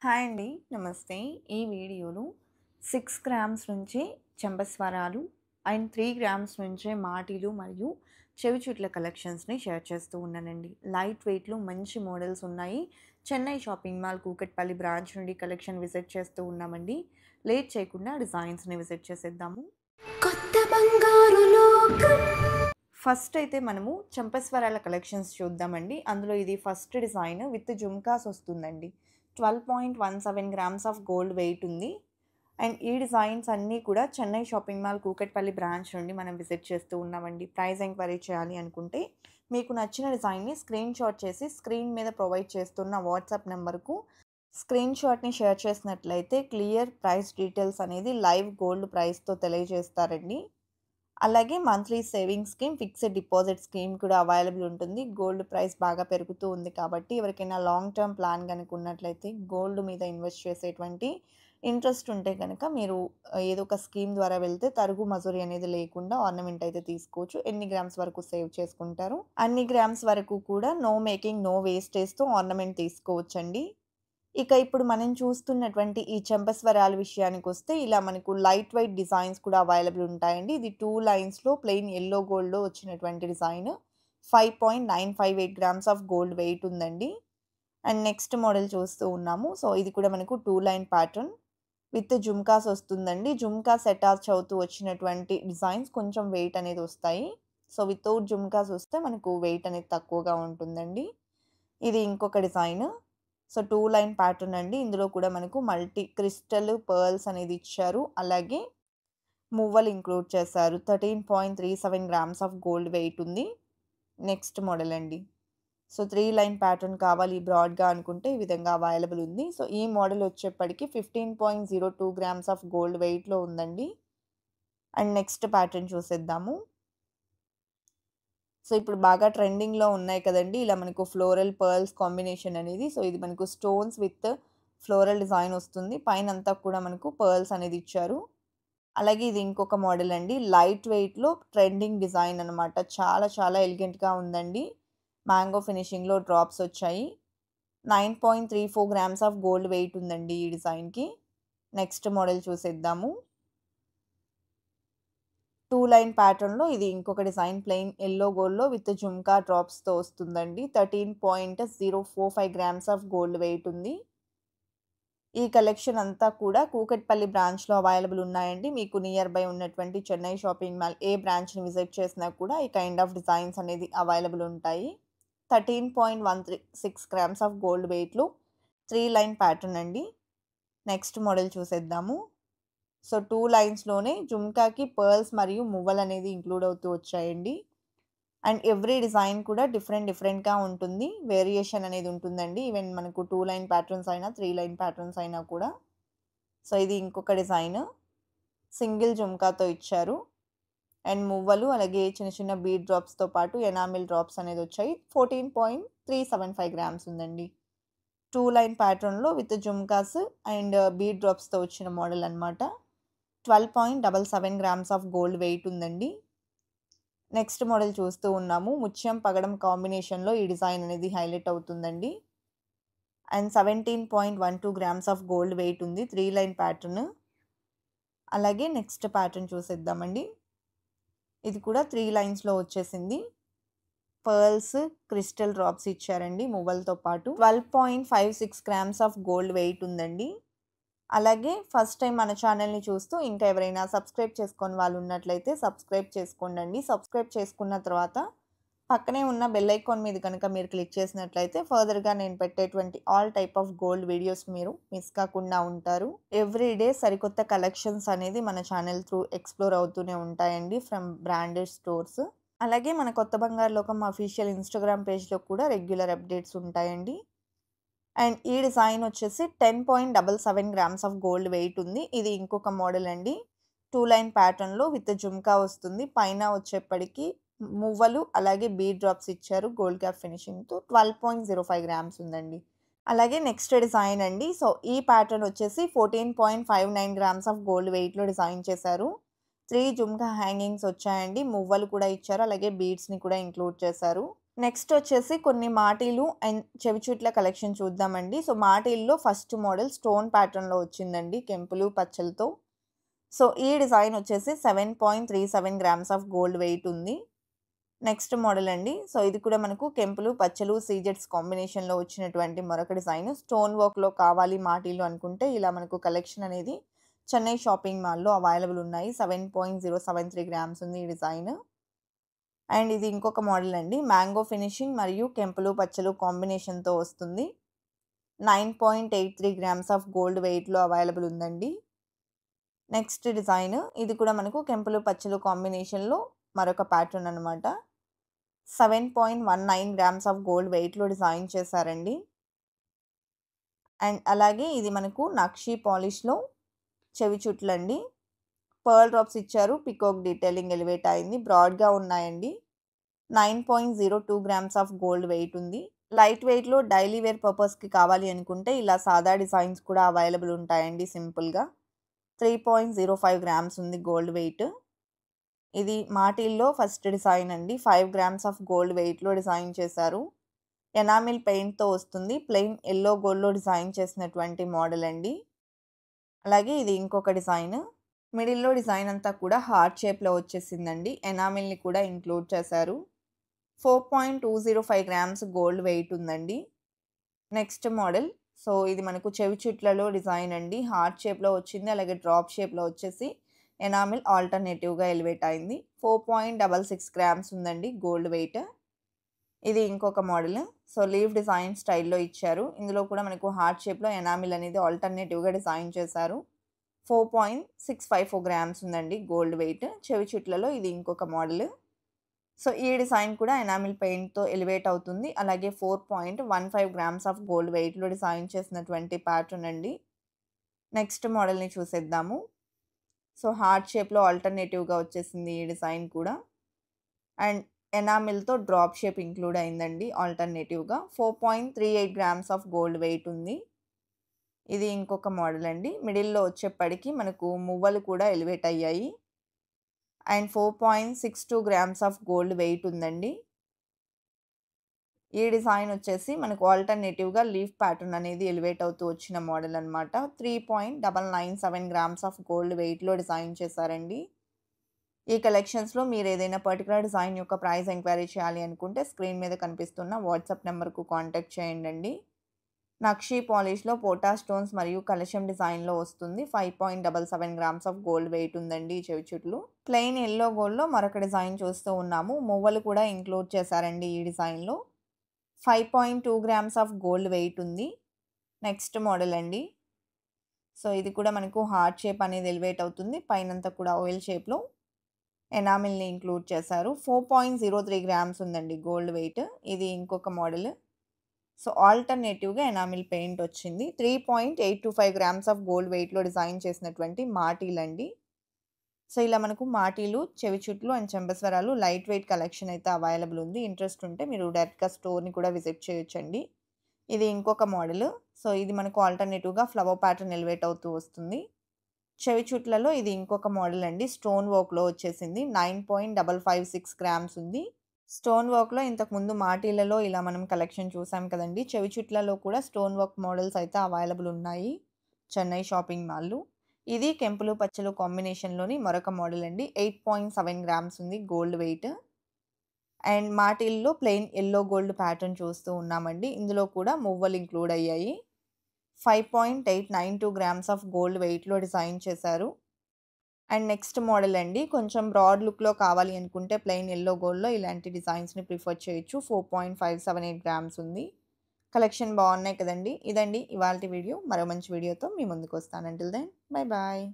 Hi అండి. నమస్తే. ఈ వీడియోలో 6 గ్రామ్స్ నుంచి చెంపస్వరాలు అండ్ 3 గ్రామ్స్ నుంచే మాటీలు మరియు చెవి చుట్ల కలెక్షన్స్‌ని షేర్ చేస్తూ ఉన్నానండి. లైట్ వెయిట్‌లో మంచి మోడల్స్ ఉన్నాయి. Chennai shopping mall Kukatpally branch నుండి కలెక్షన్ విజిట్ చేస్తూ ఉన్నామండి. లేట్ చేయకుండా డిజైన్స్‌ని విజిట్ చేసేద్దాము. కొత్త బంగారు లోకం. ఫస్ట్ అయితే మనము చెంపస్వరాల కలెక్షన్స్ చూద్దామండి. అందులో ఇది ఫస్ట్ డిజైన్ విత్ జుమ్కాస్ వస్తుందండి. 12.17 గ్రామ్స్ ఆఫ్ గోల్డ్ వెయిట్ ఉంది. అండ్ ఈ డిజైన్స్ అన్నీ కూడా Chennai shopping mall Kukatpally branch నుండి మనం విజిట్ చేస్తూ ఉన్నామండి. ప్రైస్ ఎంక్వైరీ చేయాలి అనుకుంటే మీకు నచ్చిన డిజైన్‌ని స్క్రీన్ షాట్ చేసి స్క్రీన్ మీద ప్రొవైడ్ చేస్తున్న వాట్సాప్ నెంబర్‌కు స్క్రీన్ షాట్‌ని షేర్ చేసినట్లయితే క్లియర్ ప్రైస్ డీటెయిల్స్ అనేది లైవ్ గోల్డ్ ప్రైస్‌తో తెలియజేస్తారండి. అలాగే monthly saving scheme, fixed deposit scheme కూడా అవైలబుల్ ఉంటుంది. గోల్డ్ ప్రైస్ బాగా పెరుగుతూ ఉంది కాబట్టి ఎవరికైనా లాంగ్ టర్మ్ ప్లాన్ గనుక ఉన్నట్లయితే గోల్డ్ మీద ఇన్వెస్ట్ చేసేటువంటి ఇంట్రెస్ట్ ఉంటే గనక మీరు ఏదో ఒక స్కీమ్ ద్వారా వెళ్తే తరుగు మజూరీ అనేది లేకుండా ఆర్నమెంట్ అయితే తీసుకోవచ్చు. ఎన్ని గ్రామ్స్ వరకు సేవ్ చేసుకుంటారు, అన్ని గ్రామ్స్ వరకు కూడా నో మేకింగ్, నో వేస్టేజ్‌తో ఆర్నమెంట్ తీసుకోవచ్చండి. ఇక ఇప్పుడు మనం చూస్తున్నటువంటి ఈ చెంపస్వరాల విషయానికొస్తే ఇలా మనకు లైట్ వెయిట్ డిజైన్స్ కూడా అవైలబుల్ ఉంటాయండి. ఇది 2 లైన్స్‌లో ప్లెయిన్ యెల్లో గోల్డ్‌లో వచ్చినటువంటి design. 5.958 grams of gold weight ఉందండి. అండ్ నెక్స్ట్ మోడల్ చూస్తూ ఉన్నాము. సో, ఇది కూడా మనకు 2 లైన్ ప్యాటర్న్ విత్ జుమ్కాస్ వస్తుందండి. జుమ్కాస్ అటాచ్ అవుతూ వచ్చినటువంటి డిజైన్స్ కొంచెం వెయిట్ అనేది వస్తాయి. సో, వితౌట్ జుమ్కాస్ వస్తే మనకు వెయిట్ అనేది తక్కువగా ఉంటుందండి. ఇది ఇంకొక డిజైన్. సో, 2 లైన్ ప్యాటర్న్ అండి. ఇందులో కూడా మనకు మల్టీ క్రిస్టల్ పర్ల్స్ అనేది ఇచ్చారు. అలాగే మువ్వలు ఇంక్లూడ్ చేశారు. 13.37 గ్రామ్స్ ఆఫ్ గోల్డ్ వెయిట్ ఉంది. నెక్స్ట్ మోడల్ అండి. సో, 3 లైన్ ప్యాటర్న్ కావాలి బ్రాడ్‌గా అనుకుంటే ఈ విధంగా అవైలబుల్ ఉంది. సో, ఈ మోడల్ వచ్చేప్పటికి 15.02 గ్రామ్స్ ఆఫ్ గోల్డ్ వెయిట్‌లో ఉందండి. అండ్ నెక్స్ట్ ప్యాటర్న్ చూసేద్దాము. సో, ఇప్పుడు బాగా ట్రెండింగ్‌లో ఉన్నాయి కదండీ! ఇలా మనకు ఫ్లోరల్ పర్ల్స్ కాంబినేషన్ అనేది. సో, ఇది మనకు స్టోన్స్ విత్ ఫ్లోరల్ డిజైన్ వస్తుంది. పైనంతా కూడా మనకు పర్ల్స్ అనేది ఇచ్చారు. అలాగే ఇది ఇంకొక మోడల్ అండి. లైట్ వెయిట్‌లో ట్రెండింగ్ డిజైన్ అనమాట. చాలా చాలా ఎలిగెంట్‌గా ఉందండి. మ్యాంగో ఫినిషింగ్‌లో డ్రాప్స్ వచ్చాయి. 9.34 గ్రామ్స్ ఆఫ్ గోల్డ్ వెయిట్ ఉందండి ఈ డిజైన్‌కి. నెక్స్ట్ మోడల్ చూసేద్దాము. 2 లైన్ ప్యాటర్న్‌లో ఇది ఇంకొక డిజైన్ ప్లెయిన్ యెల్లో గోల్డ్‌లో విత్ జుమ్కా డ్రాప్స్‌తో వస్తుందండి. 13.045 గ్రామ్స్ ఆఫ్ గోల్డ్ వెయిట్ ఉంది. ఈ కలెక్షన్ అంతా కూడా కూకట్పల్లి బ్రాంచ్‌లో అవైలబుల్ ఉన్నాయండి. మీకు నియర్ బై ఉన్నటువంటి చెన్నై షాపింగ్ మాల్ ఏ బ్రాంచ్‌ని విజిట్ చేసినా కూడా ఈ కైండ్ ఆఫ్ డిజైన్స్ అనేది అవైలబుల్ ఉంటాయి. 13.16 గ్రామ్స్ ఆఫ్ గోల్డ్ వెయిట్‌లో 3 లైన్ ప్యాటర్న్ అండి. నెక్స్ట్ మోడల్ చూసేద్దాము. సో, 2 లైన్స్‌లోనే జుమ్కాకి పర్ల్స్ మరియు మువ్వలనేది ఇంక్లూడ్ అవుతూ వచ్చాయండి. అండ్ ఎవ్రీ డిజైన్ కూడా డిఫరెంట్‌గా ఉంటుంది. వేరియేషన్ అనేది ఉంటుందండి. ఈవెన్ మనకు 2 లైన్ ప్యాటర్న్స్ అయినా, 3 లైన్ ప్యాటర్న్స్ అయినా కూడా. సో, ఇది ఇంకొక డిజైన్. సింగిల్ జుమ్కాతో ఇచ్చారు. అండ్ మువ్వలు అలాగే చిన్న చిన్న బీడ్ డ్రాప్స్‌తో పాటు ఎనామిల్ డ్రాప్స్ అనేది వచ్చాయి. 14.375 గ్రామ్స్ ఉందండి. 2 లైన్ ప్యాటర్న్‌లో విత్ జుమ్కాస్ అండ్ బీడ్ డ్రాప్స్‌తో వచ్చిన మోడల్ అన్నమాట. 12.77 గ్రామ్స్ ఆఫ్ గోల్డ్ వెయిట్ ఉందండి. నెక్స్ట్ మోడల్ చూస్తూ ఉన్నాము. ముత్యం, పగడం కాంబినేషన్‌లో ఈ డిజైన్ అనేది హైలైట్ అవుతుందండి. And 17.12 grams of gold weight ఉంది. 3 లైన్ ప్యాటర్న్. అలాగే నెక్స్ట్ ప్యాటర్న్ చూసేద్దామండి. ఇది కూడా 3 లైన్స్‌లో వచ్చేసింది. పర్ల్స్, క్రిస్టల్ డ్రాప్స్ ఇచ్చారండి మువ్వలతో పాటు. 12.56 గ్రామ్స్ ఆఫ్ గోల్డ్ వెయిట్ ఉందండి. అలాగే ఫస్ట్ టైం మన ఛానల్‌ని చూస్తూ ఇంకా ఎవరైనా సబ్స్క్రైబ్ చేసుకోని వాళ్ళు ఉన్నట్లయితే సబ్స్క్రైబ్ చేసుకోండండి. సబ్స్క్రైబ్ చేసుకున్న తర్వాత పక్కనే ఉన్న బెల్ ఐకాన్ మీద గనుక మీరు క్లిక్ చేసినట్లయితే ఫర్దర్‌గా నేను పెట్టేటువంటి all type of gold videos మీరు మిస్ కాకుండా ఉంటారు. ఎవ్రీ డే సరికొత్త కలెక్షన్స్ అనేది మన ఛానల్ త్రూ ఎక్స్‌ప్లోర్ అవుతూనే ఉంటాయండి ఫ్రమ్ బ్రాండెడ్ స్టోర్స్. అలాగే మన కొత్త బంగారు లోకం అఫీషియల్ ఇన్‌స్టాగ్రామ్ పేజ్‌లో కూడా రెగ్యులర్ అప్డేట్స్ ఉంటాయండి. అండ్ ఈ డిజైన్ వచ్చేసి 10.77 గ్రామ్స్ ఆఫ్ గోల్డ్ వెయిట్ ఉంది. ఇది ఇంకొక మోడల్ అండి. 2 లైన్ ప్యాటర్న్‌లో విత్ జుమ్కా వస్తుంది. పైన వచ్చేప్పటికి మువ్వలు అలాగే బీడ్ డ్రాప్స్ ఇచ్చారు గోల్డ్ క్యాప్ ఫినిషింగ్‌తో. 12.05 గ్రామ్స్ ఉందండి. అలాగే నెక్స్ట్ డిజైన్ అండి. సో, ఈ ప్యాటర్న్ వచ్చేసి 14.59 గ్రామ్స్ ఆఫ్ గోల్డ్ వెయిట్‌లో డిజైన్ చేశారు. 3 జుమ్కా హ్యాంగింగ్స్ వచ్చాయండి. మువ్వలు కూడా ఇచ్చారు. అలాగే బీడ్స్‌ని కూడా ఇంక్లూడ్ చేశారు. నెక్స్ట్ వచ్చేసి కొన్ని మాటీలు అండ్ చెవిచుట్ల కలెక్షన్ చూద్దామండి. సో, మాటీల్లో ఫస్ట్ మోడల్ స్టోన్ ప్యాటర్న్‌లో వచ్చిందండి కెంపులు, పచ్చలతో. సో, ఈ డిజైన్ వచ్చేసి 7.37 గ్రామ్స్ ఆఫ్ గోల్డ్ వెయిట్ ఉంది. నెక్స్ట్ మోడల్ అండి. సో, ఇది కూడా మనకు కెంపులు, పచ్చలు, సీజెడ్స్ కాంబినేషన్‌లో వచ్చినటువంటి మరొక డిజైన్. స్టోన్ వర్క్‌లో కావాలి మాటీలు అనుకుంటే ఇలా మనకు కలెక్షన్ అనేది చెన్నై షాపింగ్ మాల్‌లో అవైలబుల్ ఉన్నాయి. 7.073 గ్రామ్స్ ఉంది ఈ డిజైన్. అండ్ ఇది ఇంకొక మోడల్ అండి. మ్యాంగో ఫినిషింగ్ మరియు కెంపులు, పచ్చలు కాంబినేషన్‌తో వస్తుంది. 9.83 గ్రామ్స్ ఆఫ్ గోల్డ్ వెయిట్‌లో అవైలబుల్ ఉందండి. నెక్స్ట్ డిజైన్ ఇది కూడా మనకు కెంపులు, పచ్చలు కాంబినేషన్‌లో మరొక ప్యాటర్న్ అనమాట. 7.19 గ్రామ్స్ ఆఫ్ గోల్డ్ వెయిట్‌లో డిజైన్ చేశారండి. అండ్ అలాగే ఇది మనకు నక్షి పాలిష్‌లో చెవి చుట్లండి. పర్ల్ డ్రాప్స్ ఇచ్చారు. పికాక్ డీటెయిలింగ్ ఎలివేట్ అయింది. బ్రాడ్‌గా ఉన్నాయండి. 9.02 గ్రామ్స్ ఆఫ్ గోల్డ్ వెయిట్ ఉంది. లైట్ వెయిట్‌లో డైలీ వేర్ పర్పస్‌కి కావాలి అనుకుంటే ఇలా సాదా డిజైన్స్ కూడా అవైలబుల్ ఉంటాయండి సింపుల్‌గా. 3.05 గ్రామ్స్ ఉంది గోల్డ్ వెయిట్. ఇది మాటీల్లో ఫస్ట్ డిజైన్ అండి. 5 గ్రామ్స్ ఆఫ్ గోల్డ్ వెయిట్‌లో డిజైన్ చేశారు. ఎనామిల్ పెయింట్‌తో వస్తుంది. ప్లెయిన్ యెల్లో గోల్డ్‌లో డిజైన్ చేసినటువంటి మోడల్ అండి. అలాగే ఇది ఇంకొక డిజైన్. మిడిల్‌లో డిజైన్ అంతా కూడా హార్ట్ షేప్‌లో వచ్చేసిందండి. ఎనామిల్‌ని కూడా ఇంక్లూడ్ చేశారు. 4.205 గ్రామ్స్ గోల్డ్ వెయిట్ ఉందండి. Next model. సో, ఇది మనకు చెవి చుట్లలో డిజైన్ అండి. హార్ట్ షేప్‌లో వచ్చింది. అలాగే డ్రాప్ షేప్‌లో వచ్చేసి ఎనామిల్ ఆల్టర్‌నేటివ్‌గా ఎలివేట్ అయింది. 4.66 గ్రామ్స్ ఉందండి గోల్డ్ వెయిట్. ఇది ఇంకొక మోడల్. సో, లీఫ్ డిజైన్ స్టైల్‌లో ఇచ్చారు. ఇందులో కూడా మనకు హార్ట్ షేప్‌లో ఎనామిల్ అనేది ఆల్టర్‌నేటివ్‌గా డిజైన్ చేశారు. 4.654 గ్రామ్స్ ఉందండి గోల్డ్ వెయిట్. చెవి చుట్లలో ఇది ఇంకొక మోడల్. సో, ఈ డిజైన్ కూడా ఎనామిల్ పెయింట్‌తో ఎలివేట్ అవుతుంది. అలాగే 4.15 గ్రామ్స్ ఆఫ్ గోల్డ్ వెయిట్‌లో డిజైన్ చేసినటువంటి ప్యాటర్న్ అండి. నెక్స్ట్ మోడల్‌ని చూసేద్దాము. సో, హార్ట్ షేప్‌లో ఆల్టర్‌నేటివ్‌గా వచ్చేసింది ఈ డిజైన్ కూడా. అండ్ ఎనామిల్‌తో డ్రాప్ షేప్ ఇంక్లూడ్ అయిందండి ఆల్టర్‌నేటివ్‌గా. 4.38 గ్రామ్స్ ఆఫ్ గోల్డ్ వెయిట్ ఉంది. ఇది ఇంకొక మోడల్ అండి. మిడిల్‌లో వచ్చేప్పటికి మనకు మువ్వలు కూడా ఎలివేట్ అయ్యాయి. And 4.62 grams of gold weight ఉందండి. ఈ డిజైన్ వచ్చేసి మనకు ఆల్టర్‌నేటివ్‌గా లీఫ్ ప్యాటర్న్ అనేది ఎలివేట్ అవుతూ వచ్చిన మోడల్ అనమాట. 3.997 గ్రామ్స్ ఆఫ్ గోల్డ్ వెయిట్‌లో డిజైన్ చేశారండి. ఈ కలెక్షన్స్‌లో మీరు ఏదైనా పర్టిక్యులర్ డిజైన్ యొక్క ప్రైస్ ఎంక్వైరీ చేయాలి అనుకుంటే స్క్రీన్ మీద కనిపిస్తున్న వాట్సాప్ నెంబర్‌కు కాంటాక్ట్ చేయండండి. నక్షి పాలిష్‌లో పోటా స్టోన్స్ మరియు కలశం డిజైన్‌లో వస్తుంది. 5.77 గ్రామ్స్ ఆఫ్ గోల్డ్ వెయిట్ ఉందండి ఈ చెవి చుట్లు. ప్లెయిన్ యెల్లో గోల్డ్‌లో మరొక డిజైన్ చూస్తూ ఉన్నాము. మువ్వలు కూడా ఇంక్లూడ్ చేశారండి ఈ డిజైన్‌లో. 5.2 గ్రామ్స్ ఆఫ్ గోల్డ్ వెయిట్ ఉంది. నెక్స్ట్ మోడల్ అండి. సో, ఇది కూడా మనకు హార్ట్ షేప్ అనేది ఎలివేట్ అవుతుంది. పైనంతా కూడా ఓవెల్ షేప్‌లో ఎనామిల్‌ని ఇంక్లూడ్ చేశారు. 4.03 గ్రామ్స్ ఉందండి గోల్డ్ వెయిట్. ఇది ఇంకొక మోడల్. సో, ఆల్టర్‌నేటివ్‌గా ఎనామిల్ పెయింట్ వచ్చింది. 3.825 గ్రామ్స్ ఆఫ్ గోల్డ్ వెయిట్‌లో డిజైన్ చేసినటువంటి మాటీలండి. సో, ఇలా మనకు మాటీలు, చెవి చుట్లు అండ్ చెంపస్వరాలు లైట్ వెయిట్ కలెక్షన్ అయితే అవైలబుల్ ఉంది. ఇంట్రెస్ట్ ఉంటే మీరు డైరెక్ట్‌గా స్టోర్‌ని కూడా విజిట్ చేయొచ్చండి. ఇది ఇంకొక మోడల్. సో, ఇది మనకు ఆల్టర్‌నేటివ్‌గా ఫ్లవర్ ప్యాటర్న్ ఎలివేట్ అవుతూ వస్తుంది. చెవి చుట్లలో ఇది ఇంకొక మోడల్ అండి. స్టోన్ వర్క్‌లో వచ్చేసింది. 9.556 గ్రామ్స్ ఉంది. స్టోన్ వర్క్‌లో ఇంతకుముందు మాటీలలో ఇలా మనం కలెక్షన్ చూసాం కదండీ. చెవి చుట్లలో కూడా స్టోన్ వర్క్ మోడల్స్ అయితే అవైలబుల్ ఉన్నాయి చెన్నై షాపింగ్ మాల్‌లో. ఇది కెంపులు, పచ్చలు కాంబినేషన్‌లోని మరొక మోడల్ అండి. 8.7 గ్రామ్స్ ఉంది గోల్డ్ వెయిట్. అండ్ మాటీల్లో ప్లెయిన్ యెల్లో గోల్డ్ ప్యాటర్న్ చూస్తూ ఉన్నామండి. ఇందులో కూడా మువ్వలు ఇంక్లూడ్ అయ్యాయి. 5.892 గ్రామ్స్ ఆఫ్ గోల్డ్ వెయిట్‌లో డిజైన్ చేశారు. అండ్ నెక్స్ట్ మోడల్ అండి. కొంచెం బ్రాడ్ లుక్‌లో కావాలి అనుకుంటే ప్లెయిన్ యెల్లో గోల్డ్‌లో ఇలాంటి డిజైన్స్‌ని ప్రిఫర్ చేయొచ్చు. 4.578 గ్రామ్స్ ఉంది. కలెక్షన్ బాగున్నాయి కదండీ. ఇదండి ఇవాల్టి వీడియో. మరో మంచి వీడియోతో మీ ముందుకొస్తాను. Until then bye bye.